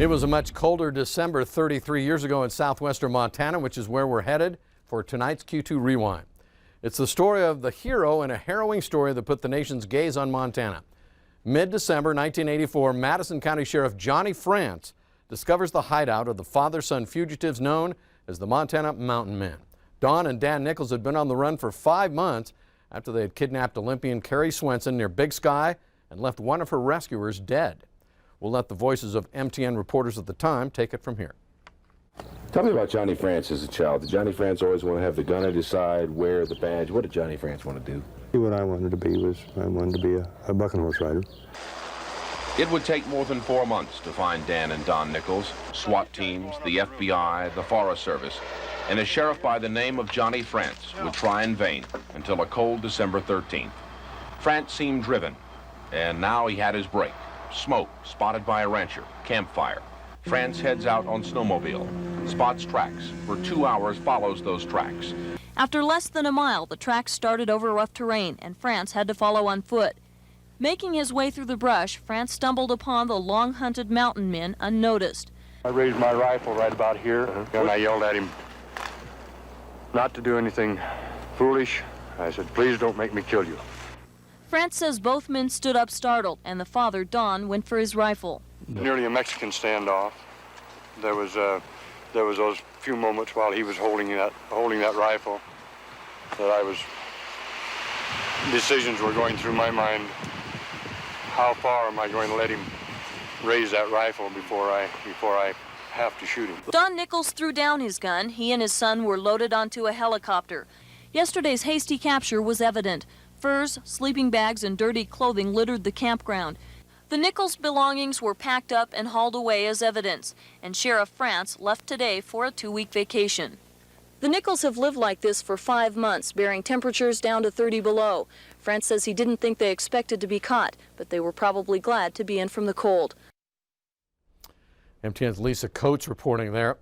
It was a much colder December 33 years ago in southwestern Montana, which is where we're headed for tonight's Q2 Rewind. It's the story of the hero in a harrowing story that put the nation's gaze on Montana. Mid-December 1984, Madison County Sheriff Johnny France discovers the hideout of the father-son fugitives known as the Montana Mountain Men. Don and Dan Nichols had been on the run for 5 months after they had kidnapped Olympian Carrie Swenson near Big Sky and left one of her rescuers dead. We'll let the voices of MTN reporters at the time take it from here. Tell me about Johnny France as a child. Did Johnny France always want to have the gun at his side, wear the badge? What did Johnny France want to do? What I wanted to be was I wanted to be a bucking horse rider. It would take more than 4 months to find Dan and Don Nichols, SWAT teams, the FBI, the Forest Service, and a sheriff by the name of Johnny France would try in vain until a cold December 13th. France seemed driven, and now he had his break. Smoke spotted by a rancher, campfire. France heads out on snowmobile, spots tracks. For 2 hours follows those tracks. After less than a mile, the tracks started over rough terrain, and France had to follow on foot. Making his way through the brush, France stumbled upon the long-hunted mountain men unnoticed. I raised my rifle right about here, and I yelled at him not to do anything foolish. I said, "Please don't make me kill you." France says both men stood up startled, and the father, Don, went for his rifle. Nearly a Mexican standoff. There was those few moments while he was holding that rifle that decisions were going through my mind. How far am I going to let him raise that rifle before I have to shoot him? Don Nichols threw down his gun. He and his son were loaded onto a helicopter. Yesterday's hasty capture was evident. Furs, sleeping bags, and dirty clothing littered the campground. The Nichols' belongings were packed up and hauled away as evidence, and Sheriff France left today for a 2-week vacation. The Nichols have lived like this for 5 months, bearing temperatures down to 30 below. France says he didn't think they expected to be caught, but they were probably glad to be in from the cold. MTN's Lisa Coates reporting there.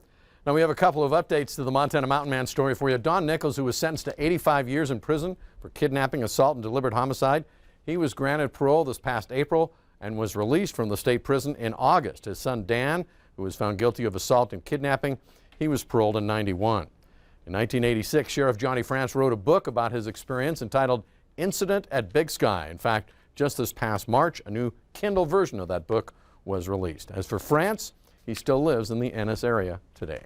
Now we have a couple of updates to the Montana Mountain Man story for you. Don Nichols, who was sentenced to 85 years in prison for kidnapping, assault, and deliberate homicide, he was granted parole this past April and was released from the state prison in August. His son Dan, who was found guilty of assault and kidnapping, he was paroled in '91. In 1986, Sheriff Johnny France wrote a book about his experience entitled Incident at Big Sky. In fact, just this past March, a new Kindle version of that book was released. As for France, he still lives in the Ennis area today.